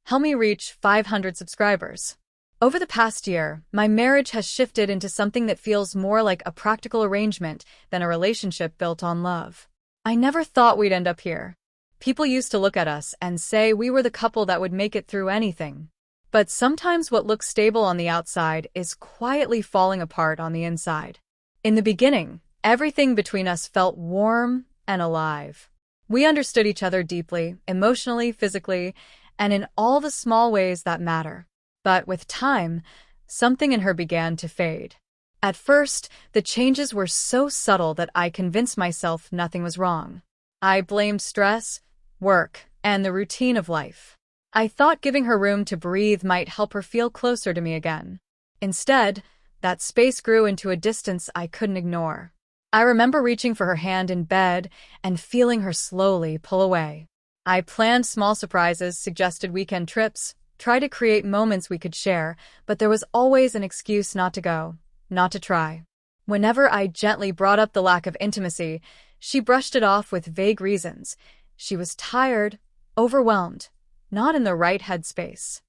help me reach 500 subscribers. Over the past year, my marriage has shifted into something that feels more like a practical arrangement than a relationship built on love. I never thought we'd end up here. People used to look at us and say we were the couple that would make it through anything. But sometimes what looks stable on the outside is quietly falling apart on the inside. In the beginning, everything between us felt warm and alive. We understood each other deeply, emotionally, physically, and in all the small ways that matter. But with time, something in her began to fade. At first, the changes were so subtle that I convinced myself nothing was wrong. I blamed stress, work, and the routine of life. I thought giving her room to breathe might help her feel closer to me again. Instead, that space grew into a distance I couldn't ignore. I remember reaching for her hand in bed and feeling her slowly pull away. I planned small surprises, suggested weekend trips, tried to create moments we could share, but there was always an excuse not to go, not to try. Whenever I gently brought up the lack of intimacy, she brushed it off with vague reasons. She was tired, overwhelmed, not in the right headspace.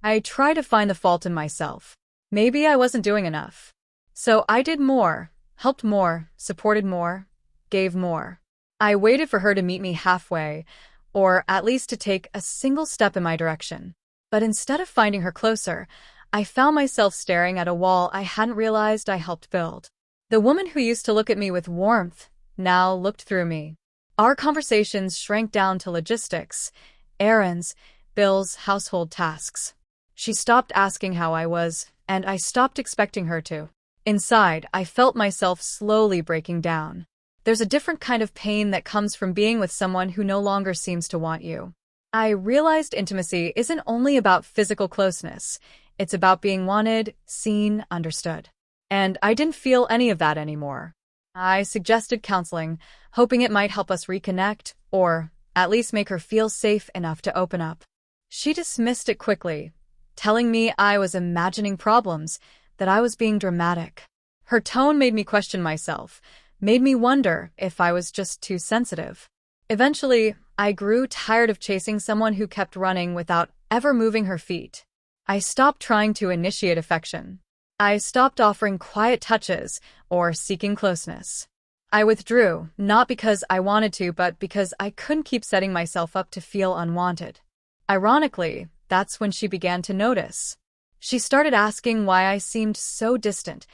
I tried to find the fault in myself. Maybe I wasn't doing enough. So I did more, helped more, supported more, gave more. I waited for her to meet me halfway, or at least to take a single step in my direction. But instead of finding her closer, I found myself staring at a wall I hadn't realized I helped build. The woman who used to look at me with warmth now looked through me. Our conversations shrank down to logistics, errands, bills, household tasks. She stopped asking how I was, and I stopped expecting her to. Inside, I felt myself slowly breaking down. There's a different kind of pain that comes from being with someone who no longer seems to want you. I realized intimacy isn't only about physical closeness. It's about being wanted, seen, understood. And I didn't feel any of that anymore. I suggested counseling, hoping it might help us reconnect, or at least make her feel safe enough to open up. She dismissed it quickly, telling me I was imagining problems, that I was being dramatic. Her tone made me question myself, made me wonder if I was just too sensitive. Eventually, I grew tired of chasing someone who kept running without ever moving her feet. I stopped trying to initiate affection. I stopped offering quiet touches or seeking closeness. I withdrew, not because I wanted to, but because I couldn't keep setting myself up to feel unwanted. Ironically, that's when she began to notice. She started asking why I seemed so distant,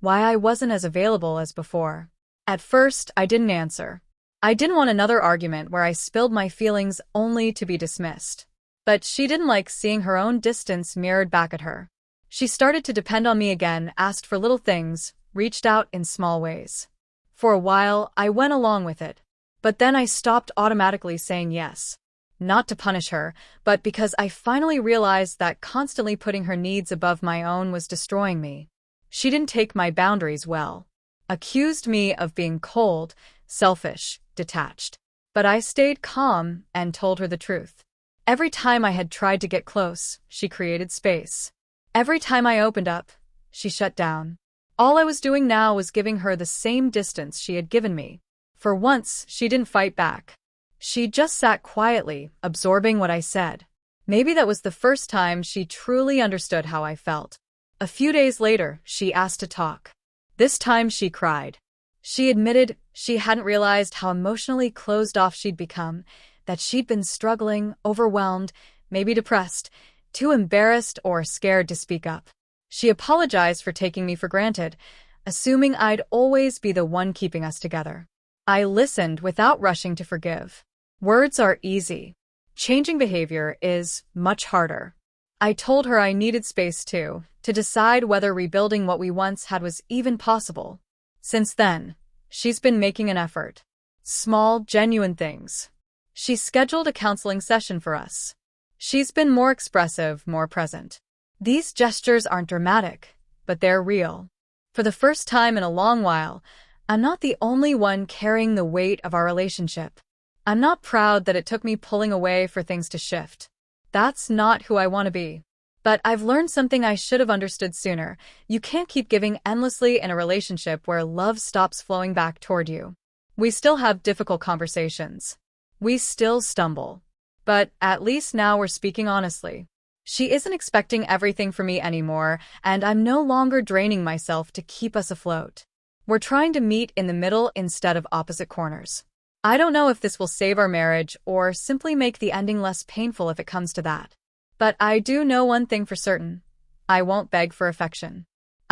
why I wasn't as available as before. At first, I didn't answer. I didn't want another argument where I spilled my feelings only to be dismissed. But she didn't like seeing her own distance mirrored back at her. She started to depend on me again, asked for little things, reached out in small ways. For a while, I went along with it. But then I stopped automatically saying yes. Not to punish her, but because I finally realized that constantly putting her needs above my own was destroying me. She didn't take my boundaries well. Accused me of being cold, selfish, detached. But I stayed calm and told her the truth. Every time I had tried to get close, she created space. Every time I opened up, she shut down. All I was doing now was giving her the same distance she had given me. For once, she didn't fight back. She just sat quietly, absorbing what I said. Maybe that was the first time she truly understood how I felt. A few days later, she asked to talk. This time she cried. She admitted she hadn't realized how emotionally closed off she'd become, that she'd been struggling, overwhelmed, maybe depressed, too embarrassed or scared to speak up. She apologized for taking me for granted, assuming I'd always be the one keeping us together. I listened without rushing to forgive. Words are easy. Changing behavior is much harder. I told her I needed space too, to decide whether rebuilding what we once had was even possible. Since then, she's been making an effort. Small, genuine things. She scheduled a counseling session for us. She's been more expressive, more present. These gestures aren't dramatic, but they're real. For the first time in a long while, I'm not the only one carrying the weight of our relationship. I'm not proud that it took me pulling away for things to shift. That's not who I want to be. But I've learned something I should have understood sooner. You can't keep giving endlessly in a relationship where love stops flowing back toward you. We still have difficult conversations. We still stumble. But at least now we're speaking honestly. She isn't expecting everything from me anymore, and I'm no longer draining myself to keep us afloat. We're trying to meet in the middle instead of opposite corners. I don't know if this will save our marriage or simply make the ending less painful if it comes to that. But I do know one thing for certain. I won't beg for affection.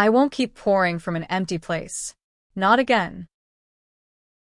I won't keep pouring from an empty place. Not again.